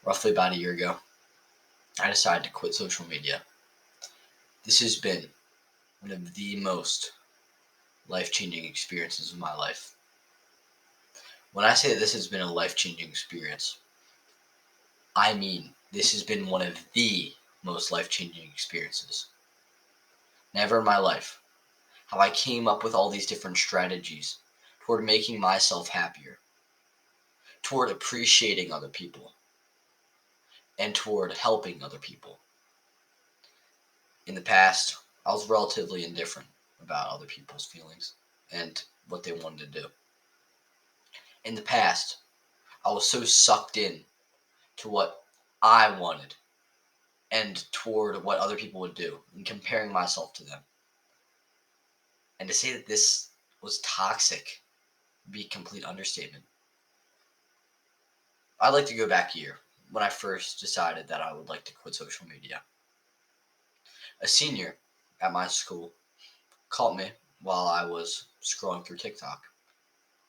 roughly about a year ago, I decided to quit social media. This has been one of the most life-changing experiences of my life. When I say this has been a life-changing experience, I mean this has been one of the most life-changing experiences. Never in my life have I came up with all these different strategies toward making myself happier, toward appreciating other people, and toward helping other people. In the past, I was relatively indifferent about other people's feelings and what they wanted to do. In the past, I was so sucked in to what I wanted and toward what other people would do and comparing myself to them. And to say that this was toxic would be a complete understatement. I'd like to go back a year when I first decided that I would like to quit social media. A senior at my school called me while I was scrolling through TikTok,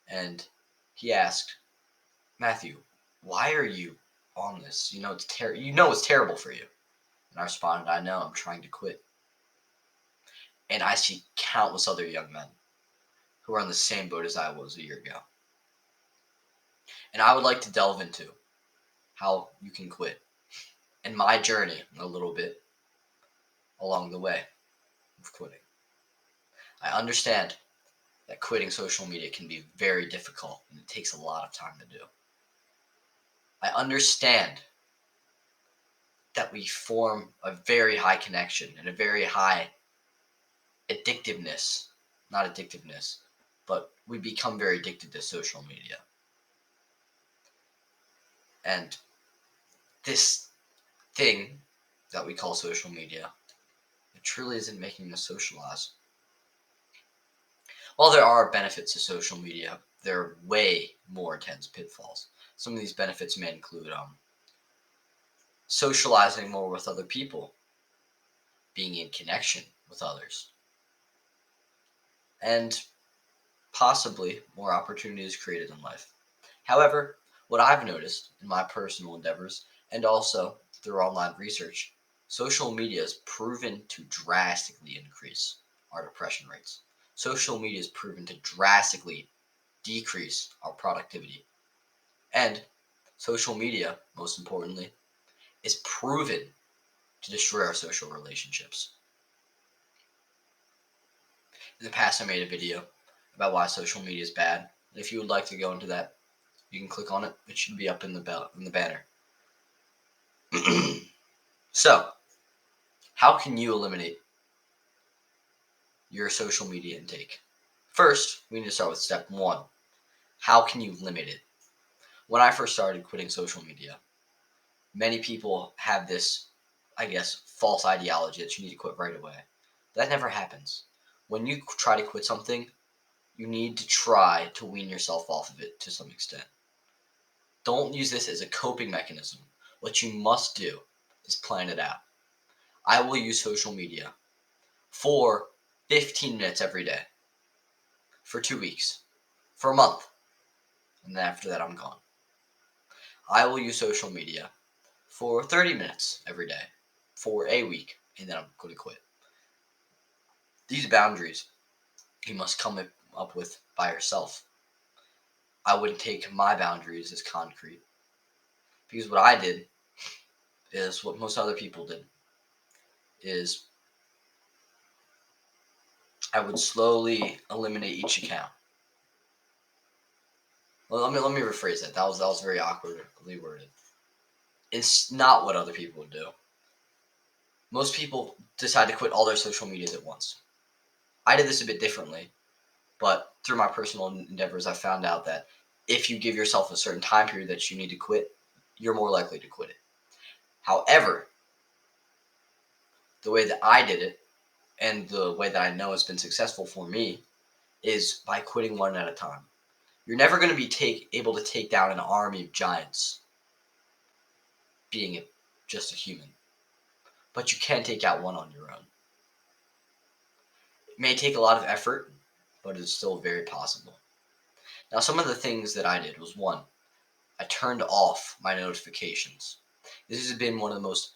and he asked, "Matthew, why are you on this? It's terrible for you." And I responded, "I know, I'm trying to quit." And I see countless other young men who are in the same boat as I was a year ago. And I would like to delve into how you can quit and my journey a little bit along the way of quitting. I understand that quitting social media can be very difficult and it takes a lot of time to do. I understand that we form a very high connection and a very high addictiveness, not addictiveness, but we become very addicted to social media. And this thing that we call social media, it truly isn't making us socialize. While there are benefits to social media, there are way more intense pitfalls. Some of these benefits may include socializing more with other people, being in connection with others, and possibly more opportunities created in life. However, what I've noticed in my personal endeavors and also through online research, social media has proven to drastically increase our depression rates. Social media has proven to drastically decrease our productivity. And social media, most importantly, is proven to destroy our social relationships. In the past, I made a video about why social media is bad. And if you would like to go into that, you can click on it. It should be up in the banner. So, how can you eliminate your social media intake? First, we need to start with step one. How can you limit it? When I first started quitting social media, many people have this, I guess, false ideology that you need to quit right away. That never happens. When you try to quit something, you need to try to wean yourself off of it to some extent. Don't use this as a coping mechanism. What you must do is plan it out. I will use social media for 15 minutes every day, for 2 weeks, for a month, and then after that I'm gone. I will use social media for 30 minutes every day, for a week, and then I'm going to quit. These boundaries you must come up with by yourself. I wouldn't take my boundaries as concrete, because what I did is what most other people did, is I would slowly eliminate each account. Well, let me rephrase that. That was very awkwardly worded. It's not what other people would do. Most people decide to quit all their social medias at once. I did this a bit differently, but through my personal endeavors, I found out that if you give yourself a certain time period that you need to quit, you're more likely to quit it. However, the way that I did it, and the way that I know has been successful for me, is by quitting one at a time. You're never going to be able to take down an army of giants being just a human, but you can take out one on your own. It may take a lot of effort, but it's still very possible. Now, some of the things that I did was one, I turned off my notifications. This has been one of the most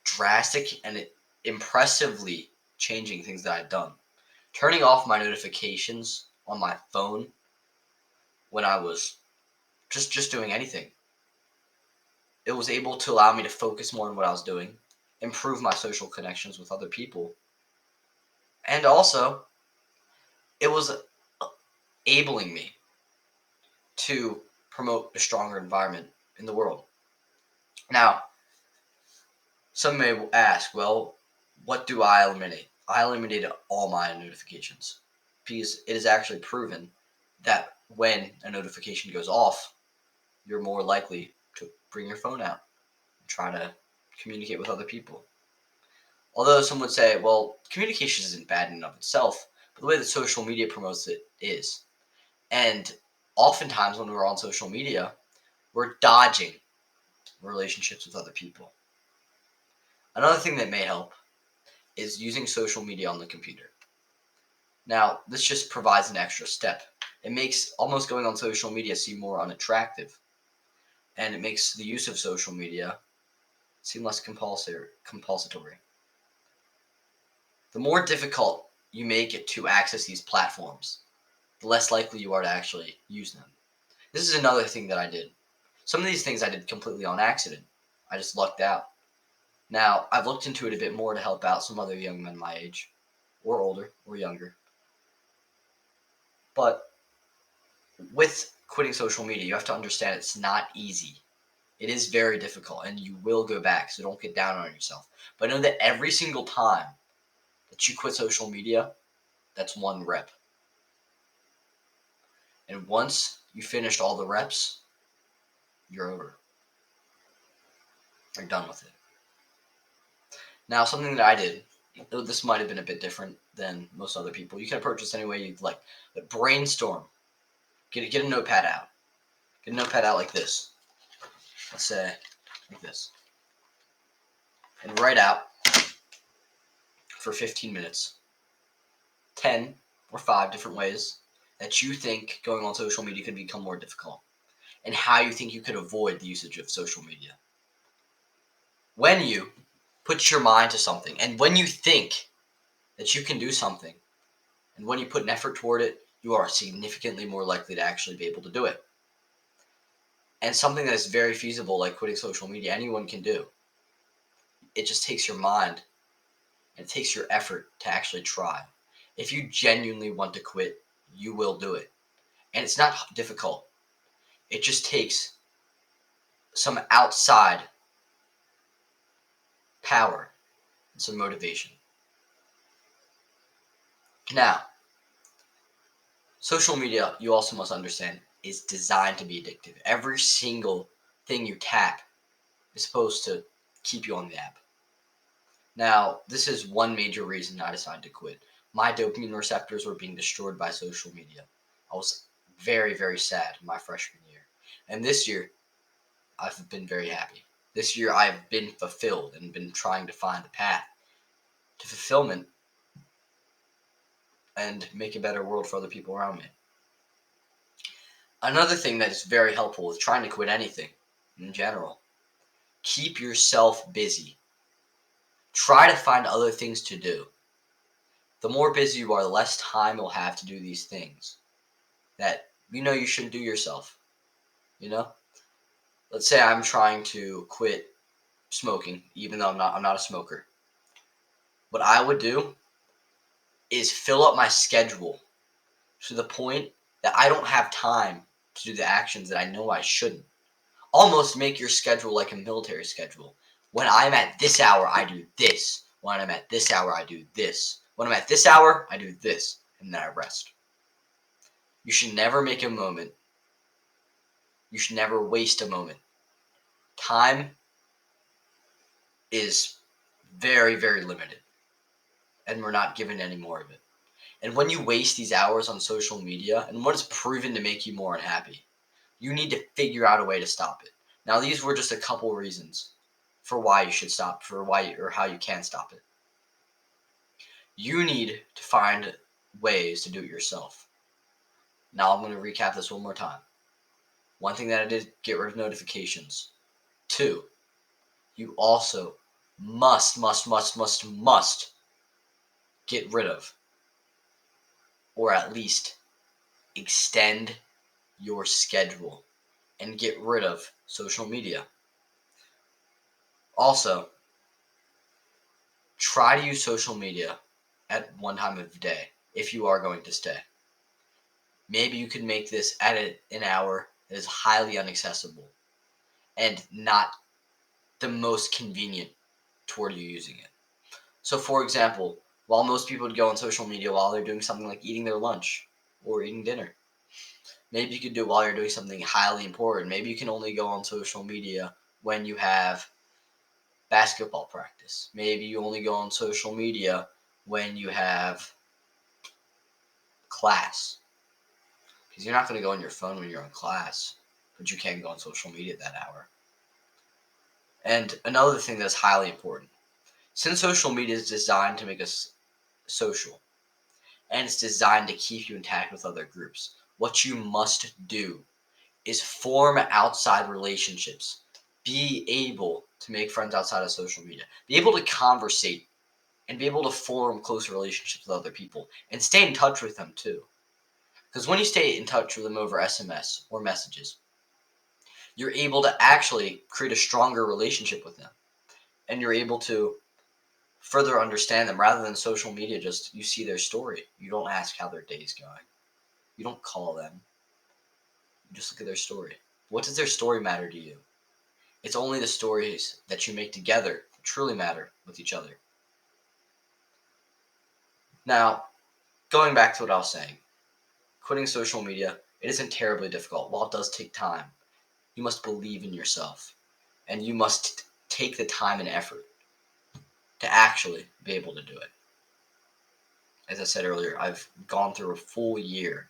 drastic and impressively changing things that I've done. Turning off my notifications on my phone when I was just doing anything. It was able to allow me to focus more on what I was doing, improve my social connections with other people, and also it was enabling me to promote a stronger environment in the world. Now, some may ask, well, what do I eliminate? I eliminated all my notifications because it is actually proven that when a notification goes off, you're more likely to bring your phone out and try to communicate with other people. Although some would say, well, communication isn't bad in and of itself, but the way that social media promotes it is. And oftentimes when we're on social media, we're dodging relationships with other people. Another thing that may help is using social media on the computer. Now, this just provides an extra step. It makes almost going on social media seem more unattractive, and it makes the use of social media seem less compulsory. The more difficult you make it to access these platforms, the less likely you are to actually use them. This is another thing that I did. Some of these things I did completely on accident. I just lucked out. Now, I've looked into it a bit more to help out some other young men my age, or older, or younger. But with quitting social media, you have to understand it's not easy. It is very difficult, and you will go back, so don't get down on yourself. But know that every single time that you quit social media, that's one rep. And once you finished all the reps, you're over. You're done with it. Now, something that I did, though this might have been a bit different than most other people, you can approach this any way you'd like. But brainstorm. Get a notepad out. Get a notepad out like this. Let's say like this. And write out for 15 minutes 10 or 5 different ways that you think going on social media could become more difficult, and how you think you could avoid the usage of social media. When you put your mind to something, and when you think that you can do something, and when you put an effort toward it, you are significantly more likely to actually be able to do it. And something that is very feasible, like quitting social media, anyone can do. It just takes your mind and it takes your effort to actually try. If you genuinely want to quit, you will do it. And it's not difficult. It just takes some outside power and some motivation. Now, social media, you also must understand, is designed to be addictive. Every single thing you tap is supposed to keep you on the app. Now, this is one major reason I decided to quit. My dopamine receptors were being destroyed by social media. I was very, very sad my freshman year. And this year, I've been very happy. This year, I've been fulfilled and been trying to find the path to fulfillment and make a better world for other people around me. Another thing that is very helpful with trying to quit anything in general, keep yourself busy. Try to find other things to do. The more busy you are, the less time you'll have to do these things that you shouldn't do yourself. Let's say I'm trying to quit smoking, even though I'm not a smoker. What I would do is fill up my schedule to the point that I don't have time to do the actions that I know I shouldn't. Almost make your schedule like a military schedule. When I'm at this hour, I do this. When I'm at this hour, I do this. When I'm at this hour, I do this. And then I rest. You should never make a moment. You should never waste a moment. Time is very, very limited. And we're not given any more of it. And when you waste these hours on social media, and what is proven to make you more unhappy, you need to figure out a way to stop it. Now, these were just a couple reasons for why you should stop, or how you can stop it. You need to find ways to do it yourself. Now, I'm going to recap this one more time. One thing that I did, get rid of notifications. 2, you also must get rid of, or at least extend your schedule and get rid of social media. Also, try to use social media at one time of the day if you are going to stay. Maybe you could make this at an hour that is highly inaccessible and not the most convenient toward you using it. So, for example, while most people would go on social media while they're doing something like eating their lunch or eating dinner, maybe you could do it while you're doing something highly important. Maybe you can only go on social media when you have basketball practice. Maybe you only go on social media when you have class. Because you're not going to go on your phone when you're in class, but you can go on social media at that hour. And another thing that's highly important, since social media is designed to make us social, and it's designed to keep you intact with other groups, what you must do is form outside relationships. Be able to make friends outside of social media. Be able to conversate and be able to form closer relationships with other people and stay in touch with them too. Because when you stay in touch with them over SMS or messages, you're able to actually create a stronger relationship with them. And you're able to further understand them rather than social media. Just you see their story. You don't ask how their day's going. You don't call them. You just look at their story. What does their story matter to you? It's only the stories that you make together that truly matter with each other. Now, going back to what I was saying, quitting social media, it isn't terribly difficult. While it does take time, you must believe in yourself. And you must take the time and effort to actually be able to do it. As I said earlier, I've gone through a full year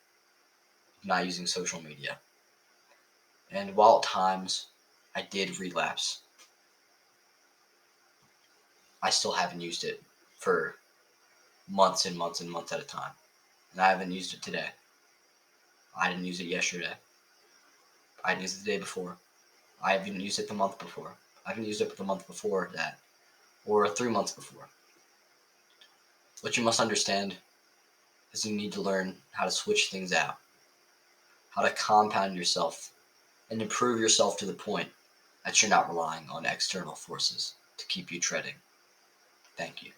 of not using social media. And while at times I did relapse, I still haven't used it for months and months and months at a time. And I haven't used it today. I didn't use it yesterday. I didn't use it the day before. I haven't used it the month before. I haven't used it the month before that. Or 3 months before. What you must understand is you need to learn how to switch things out. How to compound yourself and improve yourself to the point that you're not relying on external forces to keep you treading. Thank you.